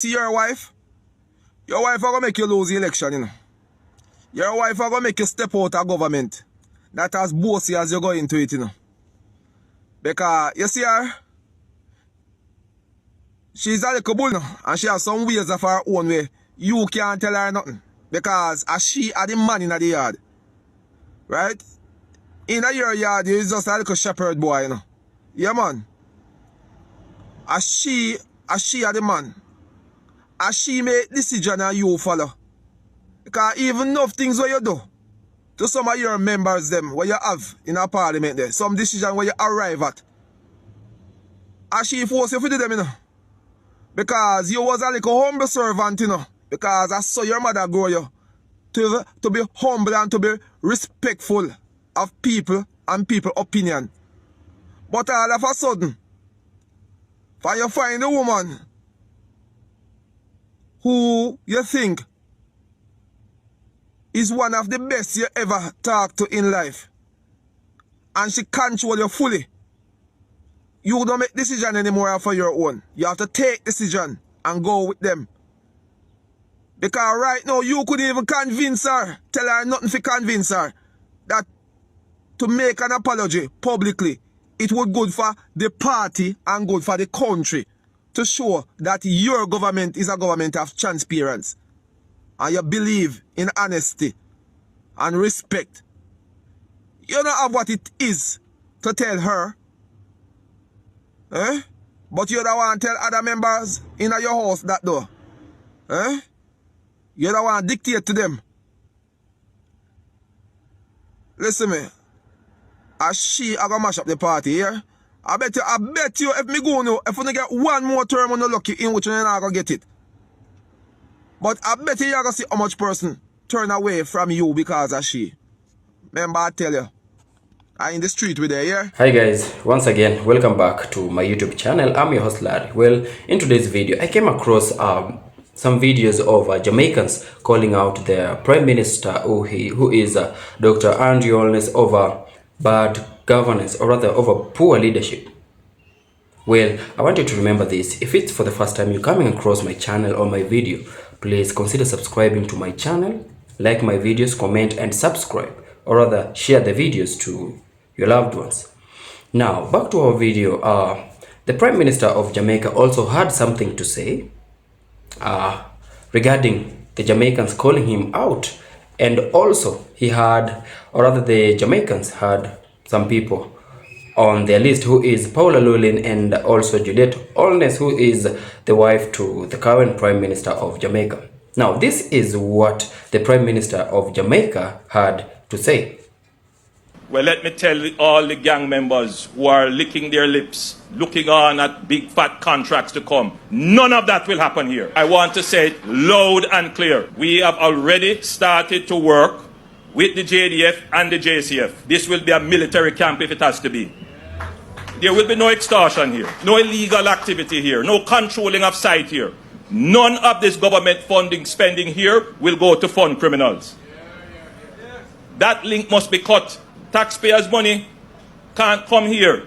See your wife are gonna make you lose the election, you know. Your wife are gonna make you step out of government. That as bossy as you go into it, you know. Because you see her, she's a little bull now, and she has some ways of her own way. You can't tell her nothing. Because as she are the man in the yard. Right? In your yard, you is just a little shepherd boy, you know. Yeah, man. As she are the man. As she make decision and you follow. Because even enough things what you do to some of your members them what you have in a parliament there, some decision where you arrive at. As she force you to do them, you know. Because you was a little humble servant, you know. Because I saw your mother grow you to be humble and to be respectful of people and people's opinion. But all of a sudden, for you find a woman who you think is one of the best you ever talk to in life, and she control you fully, you don't make decision anymore for your own. You have to take decision and go with them. Because right now you couldn't even convince her, tell her nothing to convince her that to make an apology publicly, it would good for the party and good for the country to show that your government is a government of transparency. And you believe in honesty and respect. You don't have what it is to tell her. Eh? But you don't want to tell other members in your house that though. Eh? You don't want to dictate to them. Listen me. As she are gonna mash up the party here. Yeah? I bet you if me go now, if we get one more term on the lucky in which you're not gonna get it. But I bet you're gonna see how much person turn away from you because of she. Remember I tell you. I in the street with her, yeah? Hi guys, once again, welcome back to my YouTube channel. I'm your host Larry. Well, in today's video, I came across some videos of Jamaicans calling out their Prime Minister who is Dr. Holness over bad governance, or rather over poor leadership. Well, I want you to remember this. If it's for the first time you're coming across my channel or my video, please consider subscribing to my channel, like my videos, comment and subscribe, or rather share the videos to your loved ones. Now, back to our video. The Prime Minister of Jamaica also had something to say regarding the Jamaicans calling him out. And also he had, or rather the Jamaicans had some people on their list who is Paula Lulin and also Juliet Holness, who is the wife to the current Prime Minister of Jamaica. Now this is what the Prime Minister of Jamaica had to say. Well, let me tell all the gang members who are licking their lips, looking on at big fat contracts to come, none of that will happen here. I want to say it loud and clear. We have already started to work with the JDF and the JCF. This will be a military camp if it has to be. There will be no extortion here, no illegal activity here, no controlling of site here. None of this government funding spending here will go to fund criminals. That link must be cut. Taxpayers' money can't come here.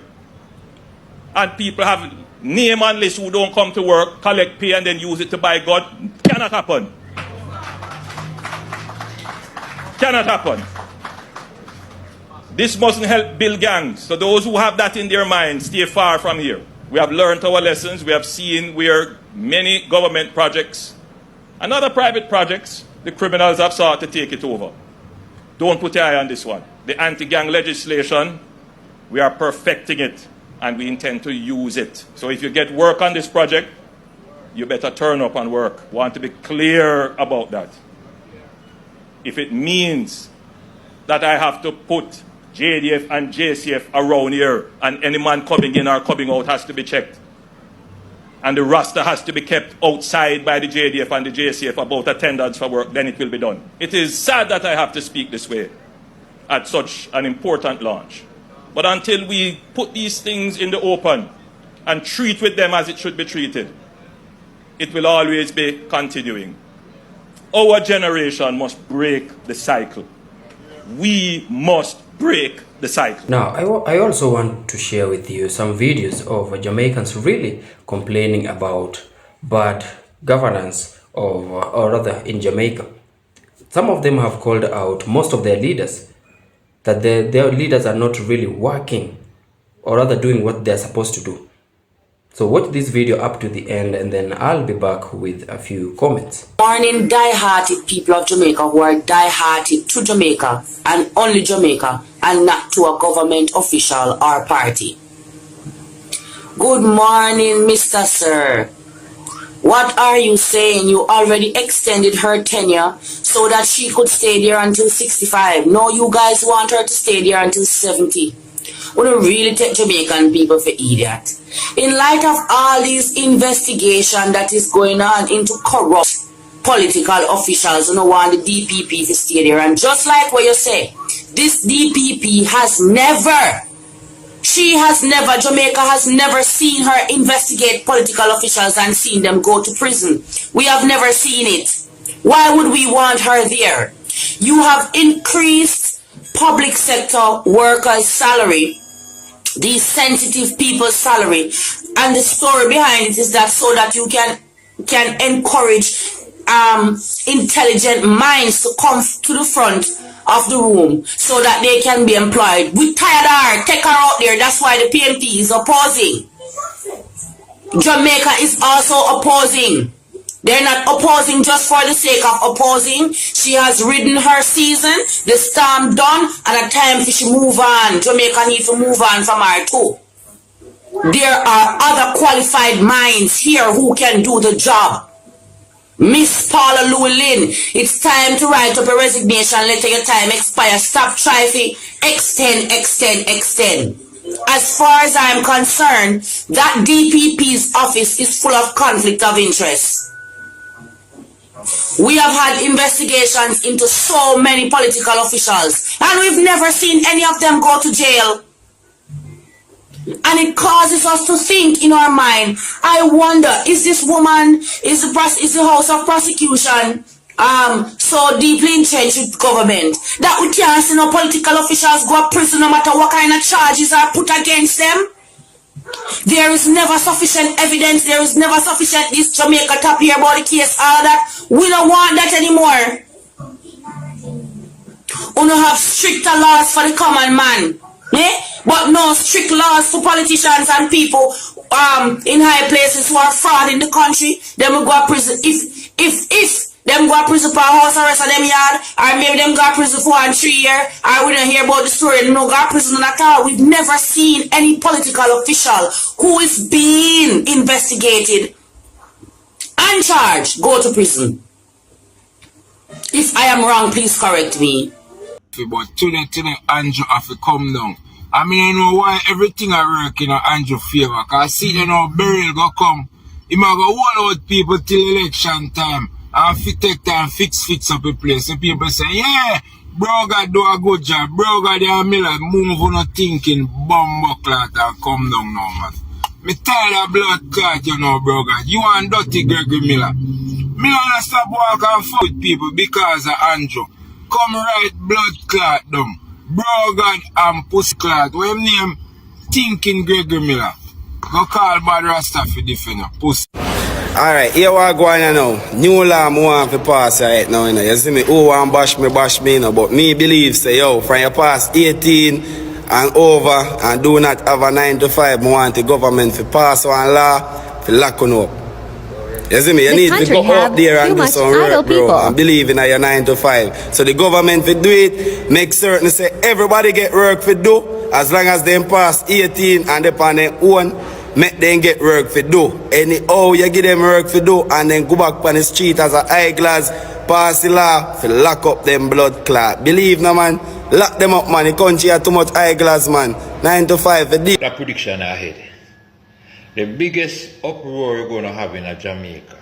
And people have name and list who don't come to work, collect pay and then use it to buy God. Cannot happen. Cannot happen. This mustn't help build gangs. So those who have that in their minds, stay far from here. We have learned our lessons. We have seen where many government projects and other private projects, the criminals have sought to take it over. Don't put your eye on this one. The anti-gang legislation, we are perfecting it and we intend to use it. So if you get work on this project, you better turn up and work. Want to be clear about that. If it means that I have to put JDF and JCF around here and any man coming in or coming out has to be checked, and the roster has to be kept outside by the JDF and the JCF about attendance for work, then it will be done. It is sad that I have to speak this way at such an important launch. But until we put these things in the open and treat with them as it should be treated, it will always be continuing. Our generation must break the cycle. We must break the cycle. Now, I also want to share with you some videos of Jamaicans really complaining about bad governance of, or rather in Jamaica. Some of them have called out most of their leaders that their leaders are not really working, or rather doing what they're supposed to do. So watch this video up to the end, and then I'll be back with a few comments. Morning, die-hearted people of Jamaica who are die-hearted to Jamaica and only Jamaica and not to a government official or party. Good morning, Mr. Sir. What are you saying? You already extended her tenure so that she could stay there until 65. No, you guys want her to stay there until 70. We don't really take Jamaican people for idiot. In light of all these investigation that is going on into corrupt political officials who don't want the DPP to stay there, and just like what you say, this DPP has never, Jamaica has never seen her investigate political officials and seen them go to prison. We have never seen it. Why would we want her there? You have increased public sector workers' salary, these sensitive people's salary, and the story behind it is that so that you can encourage intelligent minds to come to the front of the room so that they can be employed. We tired her, take her out there. That's why the PMP is opposing. Jamaica is also opposing. They're not opposing just for the sake of opposing. She has ridden her season, the storm done, and a time for she move on. Jamaica need to move on from her too. There are other qualified minds here who can do the job. Miss Paula Llewellyn, it's time to write up a resignation letter. Your time expire. Stop trying to extend. As far as I'm concerned, that DPP's office is full of conflict of interest. We have had investigations into so many political officials, and we've never seen any of them go to jail. And it causes us to think in our mind, I wonder, is this woman, is the House of Prosecution so deeply entrenched with government that we can't see no political officials go to prison no matter what kind of charges are put against them? There is never sufficient evidence, there is never sufficient this Jamaica top here about the case, all that. We don't want that anymore. We don't have stricter laws for the common man. But no strict laws for politicians and people in high places who are fraud in the country. Them will go to prison if them go to prison for house arrest of them yard, or maybe them go to prison for 1 3 years, or we don't hear about the story, no go to prison at all. We've never seen any political official who is being investigated and charged go to prison. If I am wrong, please correct me. But today Andrew have to come down. I mean, I know why everything I work in Andrew favor. Cause I see you know Beryl go come. He might go hold out people till election time and take time fix up a place. And people say, yeah, bro God do a good job. Bro God they Miller move on a thinking bomb clot and come down now, man. Me tired of blood clot, you know, bro God. You and dirty Gregory Miller. Me wanna stop walking and fuck with people because of Andrew. Come right blood clot down. Bro God and pussy clot. What him name? Thinking Gregory Miller. Go call Bad Rasta for defender. Pussy. Alright, here we go on now. New law I want to pass right now, you know. You see me, who want bash me, you know. But me believe, say, yo, from your past 18 and over and do not have a 9 to 5, I want the government to pass one law to lock on up. You see me, you need to go up there and do some work, bro, and believe in your 9 to 5. So the government will do it, make certain say everybody get work to do, as long as they pass 18 and they on their own, make them get work to do. Anyhow, you give them work to do and then go back on the street as a eyeglass, pass the law, to lock up them blood clot. Believe no man, lock them up man, the country has too much eyeglass man. 9 to 5 for deep. The prediction ahead. The biggest uproar you're going to have in Jamaica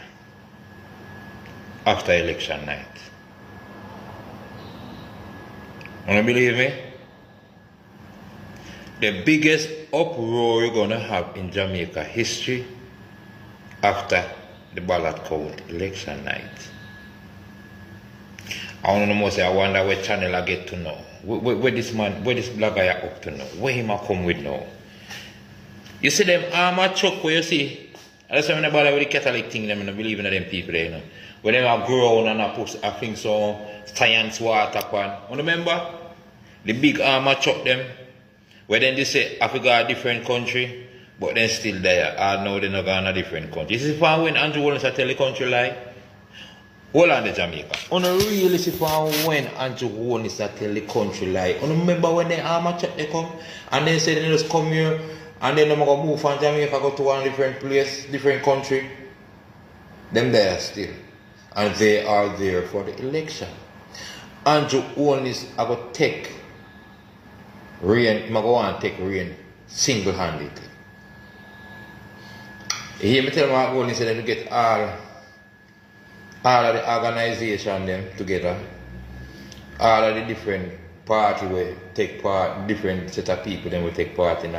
after election night. Wanna believe me? The biggest uproar you're going to have in Jamaica history after the ballot count election night. I want to know say I wonder what channel I get to know. Where this man, where this blogger are up to now. Where him I come with now. You see them armor truck where you see And that's why I bother with the Catholic thing, them, I don't believe in them people there, you know. When they are grown and I put I think so science water pan. You remember? The big armor chop them. Where then they say Africa a different country, but then still there. I know they're not going a different country. This is when Andrew Holness tell the country lie. Hold on the Jamaica. On a really see when Andrew Holness tell the country lie. On remember when the armor chop they come and they say they just come here and then they're gonna move from Jamaica go to one different place, different country. Them there still. And they are there for the election. Andrew Holness I go take rain, I go and take rain single-handedly. You hear me tell my Holness that to get all of the organization them together, all of the different party will take part, different set of people then will take part in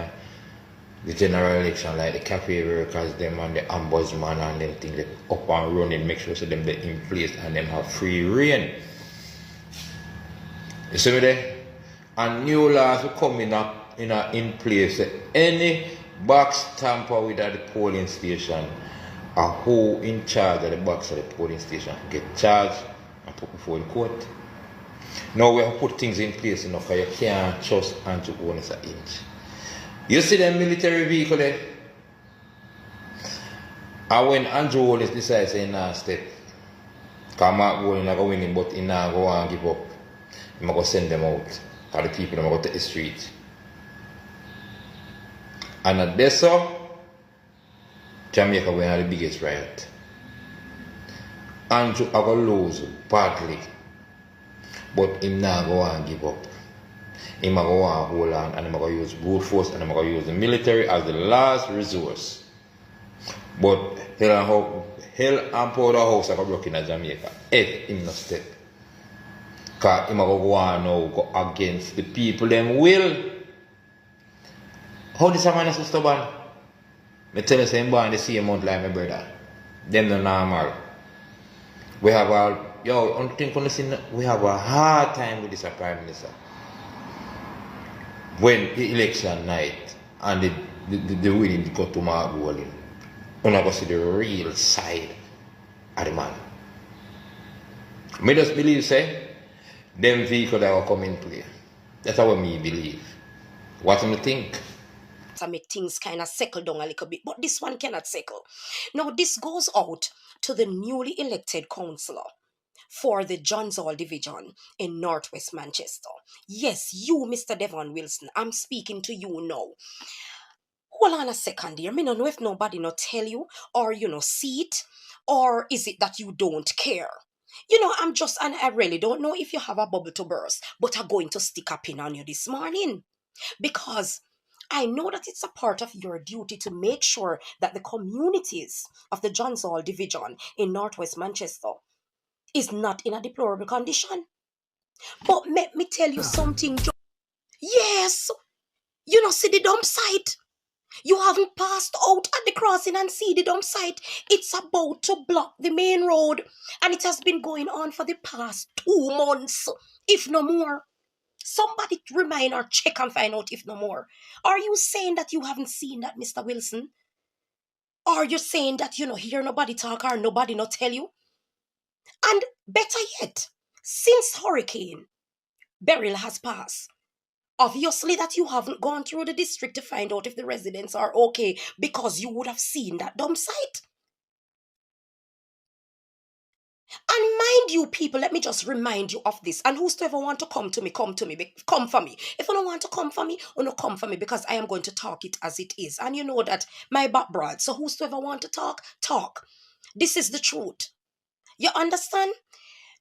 the general election, like the cafe workers, them and the ombudsman and them things, up and running, make sure so them they in place and them have free reign. You see me there? And new laws will come in place. Any box tamper with at the polling station, or who in charge of the box of the polling station get charged and put before the court. Now we have put things in place enough because you can't trust Andrew Holness an inch. You see them military vehicle there? And when Andrew Holness decides to not step, because Mark Holness not going to win, but he not go and give up. He might go send them out. Because the people are going to take the street. And at this Jamaica will have the biggest riot. Andrew are going to lose badly. But he not go and give up. He might go and hold on and he might go use brute force and he might go use the military as the last resource. But hell and powder house are going to in Jamaica if he not step. Because he might go and now go against the people them will. How this man is so stubborn? I tell you same born the same month like my brother. Them no normal. We have we have a hard time with this Prime Minister. When the election night and the winning to go to Mark Holness, you're not going to see the real side of the man. I just believe, say, them vehicles that will come in play. That's how me believe. What do you think? To make things kind of settle down a little bit, but this one cannot settle. Now, this goes out to the newly elected councillor for the Johns Hall division in Northwest Manchester. Yes, you, Mr. Devon Wilson, I'm speaking to you now. Hold on a second here. I don't know if nobody not tell you, or see it, or is it that you don't care? And I really don't know if you have a bubble to burst, but I'm going to stick a pin on you this morning because I know that it's a part of your duty to make sure that the communities of the Johns Hall division in Northwest Manchester is not in a deplorable condition. But let me tell you something. Yes, see the dump site. You haven't passed out at the crossing and see the dump site. It's about to block the main road. And it has been going on for the past 2 months, if no more. Somebody remind or check and find out if no more. Are you saying that you haven't seen that, Mr. Wilson? Are you saying that hear nobody talk or nobody not tell you? And better yet, since Hurricane Beryl has passed, obviously that you haven't gone through the district to find out if the residents are okay because you would have seen that dump site. And mind you, people, let me just remind you of this. And whosoever want to come to me, come to me, come for me. If you don't want to come for me, or no come for me, because I am going to talk it as it is. And you know that my back broad. So whosoever want to talk, talk. This is the truth. You understand?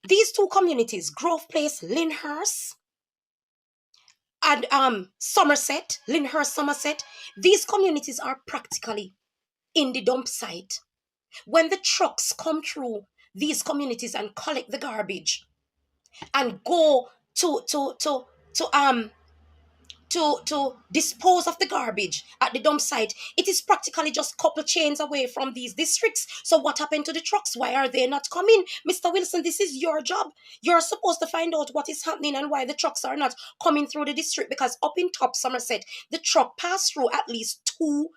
These two communities, Grove Place, Lyndhurst, and Somerset, Lyndhurst, Somerset, these communities are practically in the dump site. When the trucks come through these communities and collect the garbage and go to dispose of the garbage at the dump site, it is practically just a couple chains away from these districts. So what happened to the trucks? Why are they not coming? Mr. Wilson, this is your job. You're supposed to find out what is happening and why the trucks are not coming through the district, because up in top Somerset, the truck pass through at least two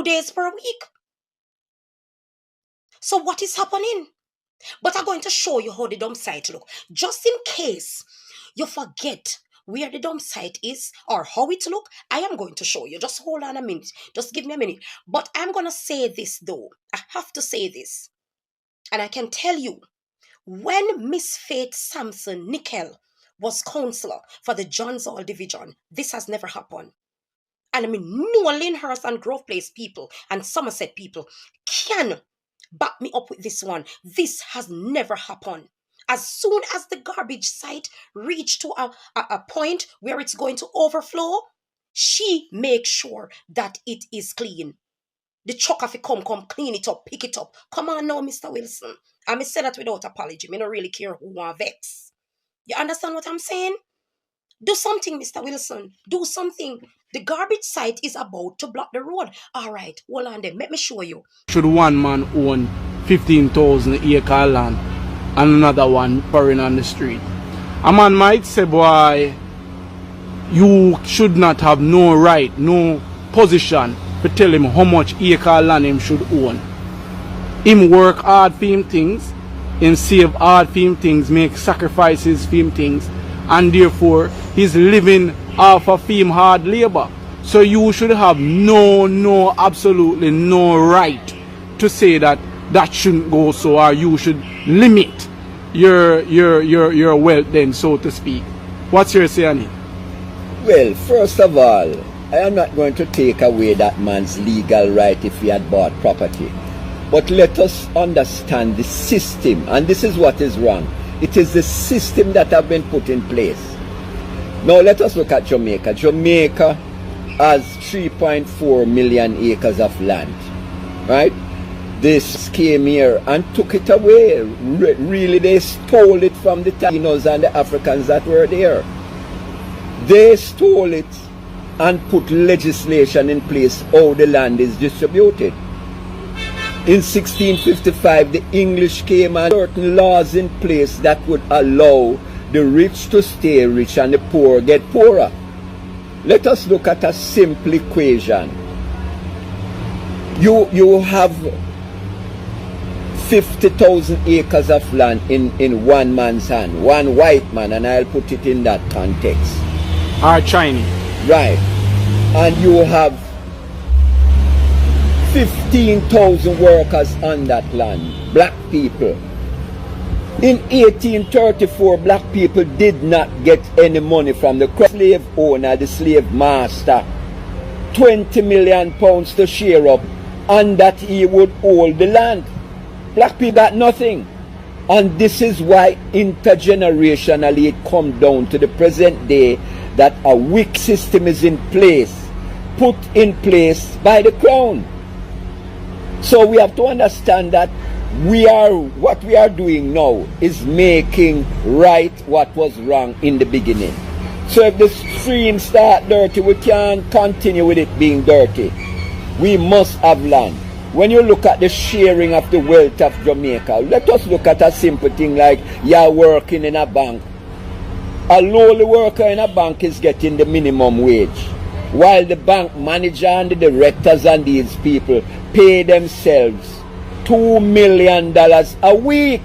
days per week. So what is happening? But I'm going to show you how the dump site look. Just in case you forget where the dump site is or how it look, I am going to show you. Just hold on a minute. Just give me a minute. But I'm going to say this though. I have to say this. And I can tell you, when Miss Faith Sampson Nickel was counselor for the Johns Hall Division, this has never happened. And I mean, no Lyndhurst and Grove Place people and Somerset people can back me up with this one. This has never happened. As soon as the garbage site reached to a point where it's going to overflow, she makes sure that it is clean. The truck have to come clean it up, pick it up. Come on now, Mr. Wilson. I say that without apology. I don't really care who want vex. You understand what I'm saying? Do something, Mr. Wilson. Do something. The garbage site is about to block the road. All right, hold on then. Let me show you. Should one man own 15,000 acre land and another one pouring on the street? A man might say, boy, you should not have no right, no position to tell him how much acre land him should own. Him work hard for him things, him save hard for him things, make sacrifices for him things, and therefore he's living off of him hard labor. So you should have absolutely no right to say that that shouldn't go so, or you should limit your wealth then, so to speak. What's your say on it? Well, first of all, I am not going to take away that man's legal right if he had bought property. But let us understand the system, and this is what is wrong. It is the system that have been put in place. Now let us look at Jamaica. Jamaica has 3.4 million acres of land, right? They came here and took it away. Really, they stole it from the Taínos and the Africans that were there. They stole it and put legislation in place how the land is distributed. In 1655, the English came and certain laws in place that would allow the rich to stay rich and the poor get poorer. Let us look at a simple equation. You have 50,000 acres of land in one man's hand, one white man, and I'll put it in that context. Or Chinese. Right. And you have 15,000 workers on that land, black people. In 1834, black people did not get any money from the slave owner, the slave master. 20 million pounds to share up, and that he would hold the land. Black people got nothing. And this is why intergenerationally it comes down to the present day that a weak system is in place, put in place by the crown. So we have to understand that what we are doing now is making right what was wrong in the beginning. So if the stream start dirty, we can't continue with it being dirty. We must have land. When you look at the sharing of the wealth of Jamaica, let us look at a simple thing like you're working in a bank. A lowly worker in a bank is getting the minimum wage, while the bank manager and the directors and these people pay themselves $2 million a week.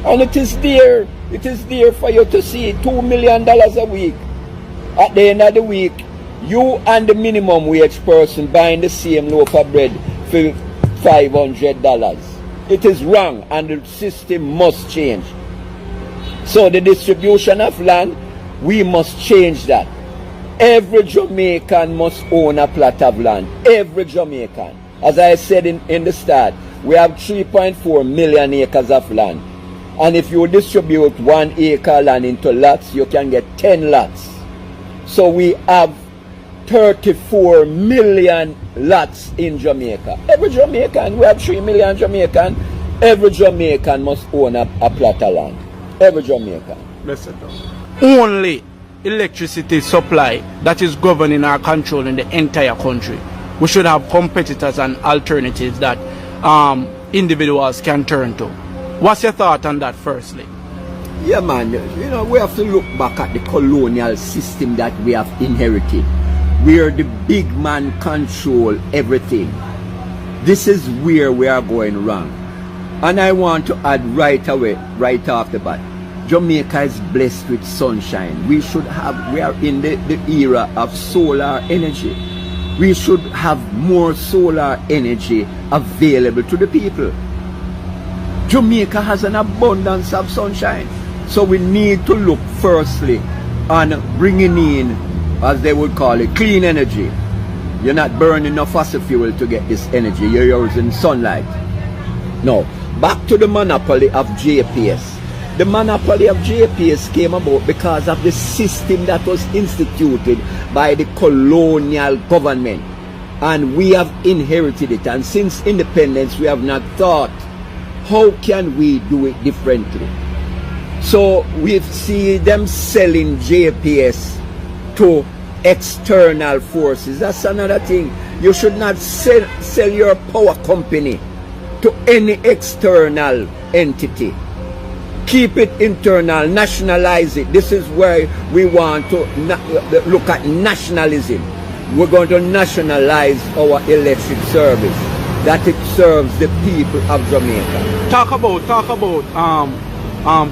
And it is there for you to see, $2 million a week. At the end of the week, you and the minimum wage person buying the same loaf of bread for $500. It is wrong, and the system must change. So the distribution of land, we must change that. Every Jamaican must own a plot of land. Every Jamaican. As I said in the start, we have 3.4 million acres of land. And if you distribute 1 acre land into lots, you can get 10 lots. So we have 34 million lots in Jamaica. Every Jamaican, we have 3 million Jamaican. Every Jamaican must own a plot of land. Every Jamaican. Only electricity supply that is governing our control in the entire country. We should have competitors and alternatives that individuals can turn to. What's your thought on that, firstly? Yeah, man, you know, we have to look back at the colonial system that we have inherited, where the big man control everything. This is where we are going wrong. And I want to add right away, right off the bat, Jamaica is blessed with sunshine. We are in the era of solar energy. We should have more solar energy available to the people. Jamaica has an abundance of sunshine. So we need to look firstly on bringing in, as they would call it, clean energy. You're not burning no fossil fuel to get this energy. You're using sunlight. Now, back to the monopoly of JPS. The monopoly of JPS came about because of the system that was instituted by the colonial government. And we have inherited it. And since independence, we have not thought, how can we do it differently? So we see them selling JPS to external forces. That's another thing. You should not sell your power company to any external entity. Keep it internal, nationalize it. This is where we want to look at nationalism. We're going to nationalize our electric service, that it serves the people of Jamaica. Talk about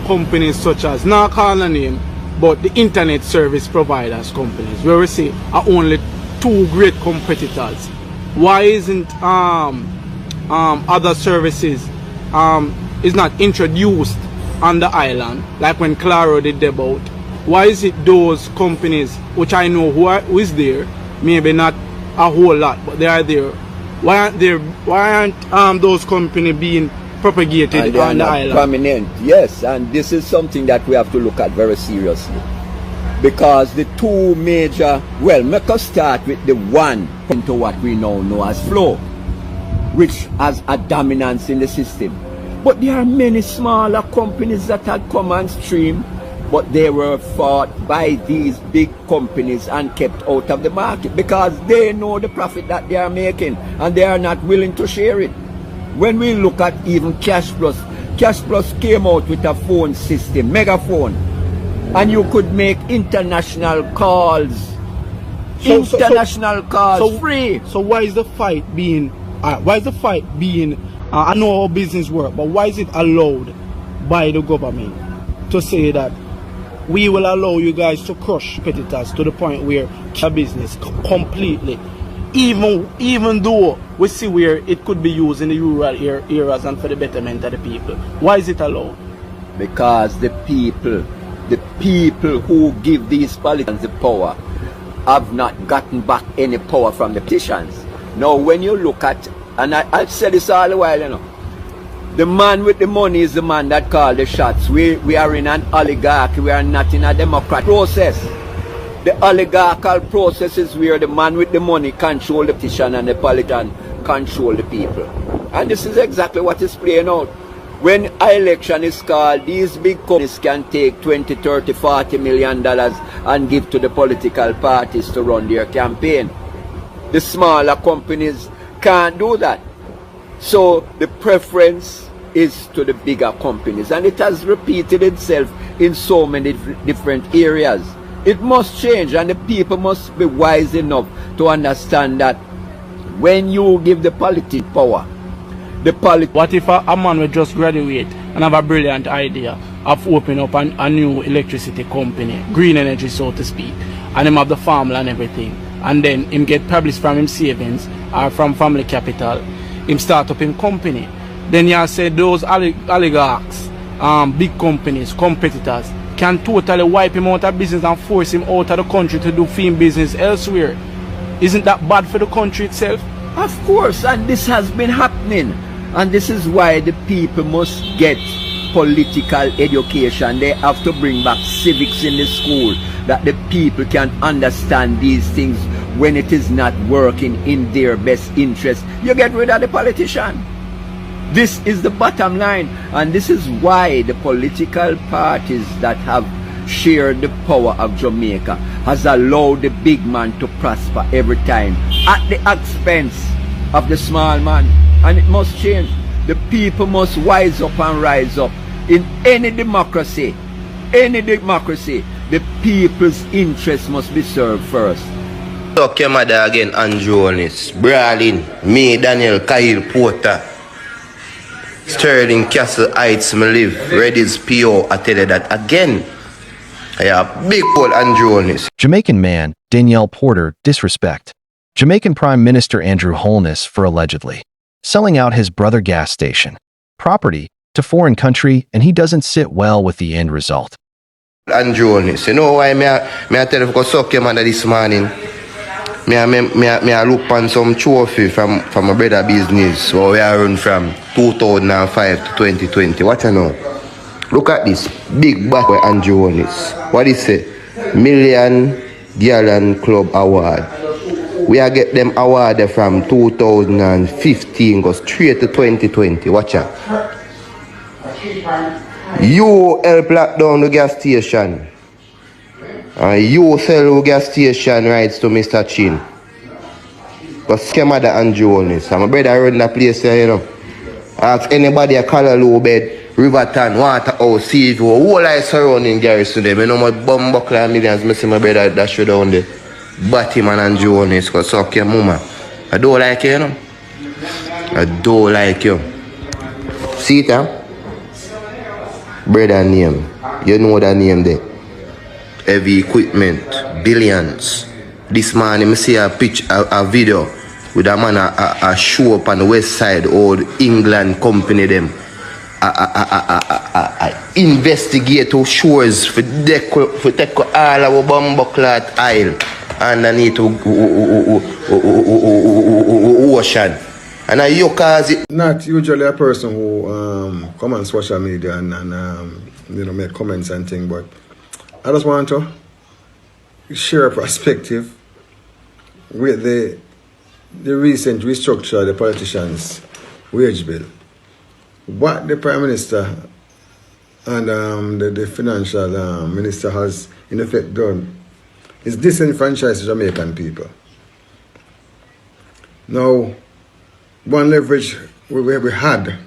companies such as, not call a name, but the internet service providers companies, where we see are only two great competitors. Why isn't other services is not introduced on the island, like when Claro did about? Why is it those companies, which I know who is there, maybe not a whole lot, but they are there? Why aren't those companies being propagated on the island? Prominent, yes, and this is something that we have to look at very seriously. Because the two major, well, make us start with the one into what we now know as Flow, which has a dominance in the system. But there are many smaller companies that had come on stream, but they were fought by these big companies and kept out of the market because they know the profit that they are making and they are not willing to share it. When we look at even Cash Plus came out with a phone system, megaphone, and you could make international calls, free. So why is the fight being, I know how business work, but why is it allowed by the government to say that we will allow you guys to crush competitors to the point where a business completely, even though we see where it could be used in the rural areas and for the betterment of the people? Why is it allowed? Because the people who give these politicians the power have not gotten back any power from the politicians. Now when you look at, and I've said this all the while, you know, the man with the money is the man that calls the shots. We are in an oligarchy, we are not in a democratic process. The oligarchical process is where the man with the money controls the politician and the politician control the people. And this is exactly what is playing out. When an election is called, these big companies can take 20, 30, 40 million dollars and give to the political parties to run their campaign. The smaller companies can't do that. So the preference is to the bigger companies, and it has repeated itself in so many different areas. It must change, and the people must be wise enough to understand that when you give the politics power, what if a man will just graduate and have a brilliant idea of opening up a new electricity company, green energy so to speak, and him have the farmland and everything, and then him get published from him savings or from family capital, him start up him company. Then you say those oligarchs, big companies, competitors, can totally wipe him out of business and force him out of the country to do film business elsewhere. Isn't that bad for the country itself? Of course, and this has been happening. And this is why the people must get political education. They have to bring back civics in the school, that the people can understand these things when it is not working in their best interest. You get rid of the politician. This is the bottom line, and this is why the political parties that have shared the power of Jamaica has allowed the big man to prosper every time at the expense of the small man. And it must change. The people must wise up and rise up. In any democracy, the people's interests must be served first. Talk your mother again, Holness, Brawling, me, Daniel, Kyle, Porter. Sterling Castle Heights, me live. Reddy's PO, I tell you that again. I have big old Andrew Holness. Jamaican man, Danielle Porter, disrespect. Jamaican Prime Minister Andrew Holness for allegedly selling out his brother gas station property to foreign country, and he doesn't sit well with the end result. Andrew Holness. You know why me I tell you to suck your mother this morning? Me I look on some trophy from my brother business where we are run from 2005 to 2020. What you know? Look at this big back where Andrew Holness. What is it? Million Gallon Club Award. We are get them award from 2015 go straight to 2020. Watch out. You help lock down the gas station. And you sell the gas station rights to Mr. Chin. Because mother Andrew Holness. And my brother run that place there, you know. Ask anybody a color low bed, Riverton, Waterhouse, Seaview, whole I surrounding Garrison them. You know my bum buckle and millions, I see my brother dash you down there. Batman and Andrew Holness, because suck your mama. I don't like you, you know. I don't like you. See it, huh? Brother name. You know that name there. Heavy equipment, billions. This man, I see a video with a man a show up on the west side, old England company them. Investigate to shores for take all our bomb clot aisle underneath ocean. And you cause it. Not usually a person who come on social media and you know, make comments and things, but I just want to share a perspective with the recent restructure of the politicians' wage bill. What the Prime Minister and the Financial Minister has in effect done is disenfranchise Jamaican people. Now, one leverage we had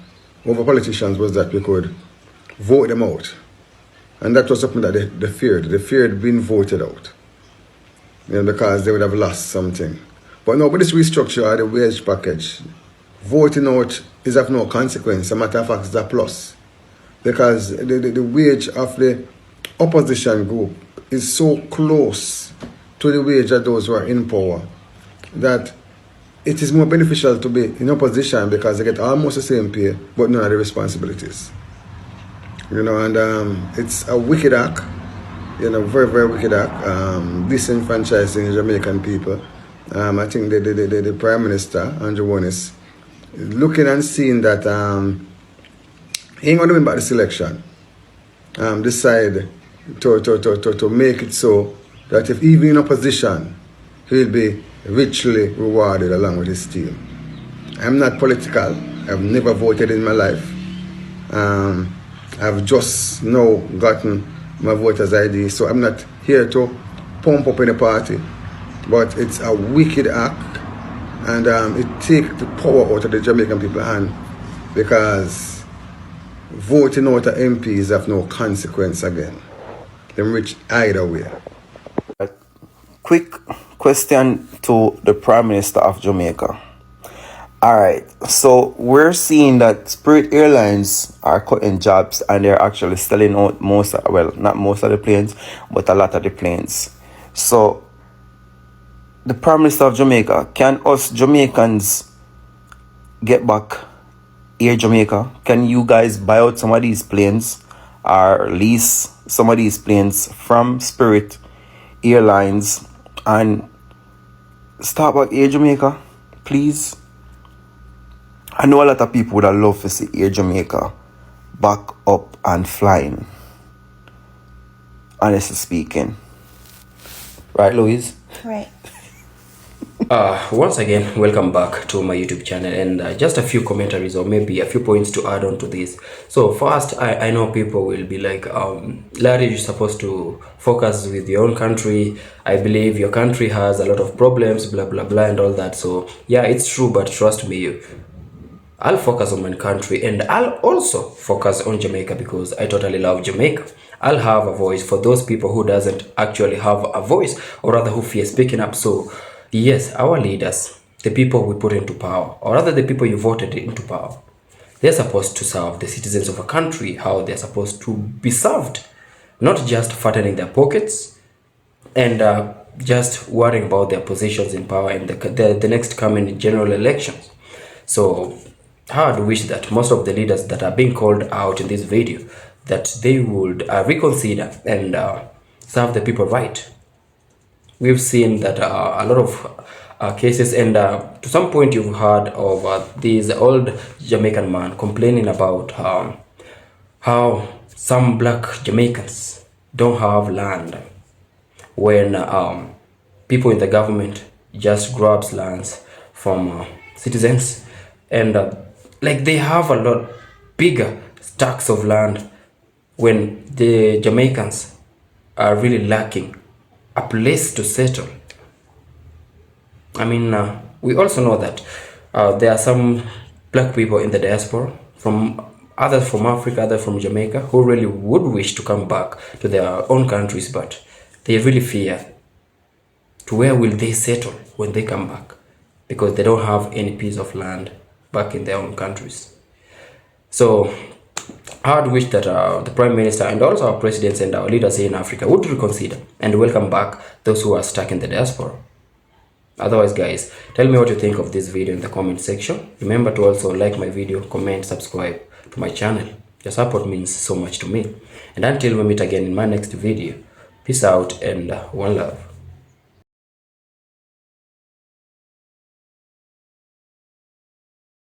over politicians was that we could vote them out. And that was something that they feared. They feared being voted out, you know, because they would have lost something. But no, with this restructure of the wage package, voting out is of no consequence. As a matter of fact, it's a plus. Because the wage of the opposition group is so close to the wage of those who are in power that it is more beneficial to be in opposition because they get almost the same pay, but none of the responsibilities. You know, and it's a wicked act, you know, very, very wicked act, disenfranchising Jamaican people. I think the Prime Minister, Andrew Holness, is looking and seeing that he ain't going to win back this election. Decide to make it so that if even in opposition, he'll be richly rewarded along with his team. I'm not political. I've never voted in my life. I've just now gotten my voter's ID, so I'm not here to pump up any party. But it's a wicked act, and it takes the power out of the Jamaican people's hand because voting out of MPs have no consequence again. Them rich either way. Quick question to the Prime Minister of Jamaica. Alright, so we're seeing that Spirit Airlines are cutting jobs and they're actually selling out not most of the planes, but a lot of the planes. So, the Prime Minister of Jamaica, can us Jamaicans get back Air Jamaica? Can you guys buy out some of these planes or lease some of these planes from Spirit Airlines and start back Air Jamaica, please? I know a lot of people would have loved to see Air Jamaica back up and flying, honestly speaking. Right, Louise? Right. Once again, welcome back to my YouTube channel, and just a few commentaries or maybe a few points to add on to this. So first, I know people will be like, Larry, you're supposed to focus with your own country. I believe your country has a lot of problems, blah blah blah and all that. So yeah, it's true, but trust me, I'll focus on my country, and I'll also focus on Jamaica because I totally love Jamaica. I'll have a voice for those people who doesn't actually have a voice, or rather who fear speaking up. So yes, our leaders, the people we put into power, or rather the people you voted into power, They're supposed to serve the citizens of a country how they're supposed to be served, not just fattening their pockets and just worrying about their positions in power in the next coming general elections. So I would wish that most of the leaders that are being called out in this video, that they would reconsider and serve the people right. We've seen that a lot of cases, and to some point you've heard of this old Jamaican man complaining about how some black Jamaicans don't have land when people in the government just grabs lands from citizens, and like they have a lot bigger stacks of land when the Jamaicans are really lacking a place to settle. I mean, we also know that there are some black people in the diaspora, from others from Africa, others from Jamaica, who really would wish to come back to their own countries, but they really fear to where will they settle when they come back, because they don't have any piece of land back in their own countries. So I would wish that the Prime Minister and also our presidents and our leaders here in Africa would reconsider and welcome back those who are stuck in the diaspora. Otherwise, guys, tell me what you think of this video in the comment section. Remember to also like my video, comment, subscribe to my channel. Your support means so much to me. And until we meet again in my next video, peace out and one love.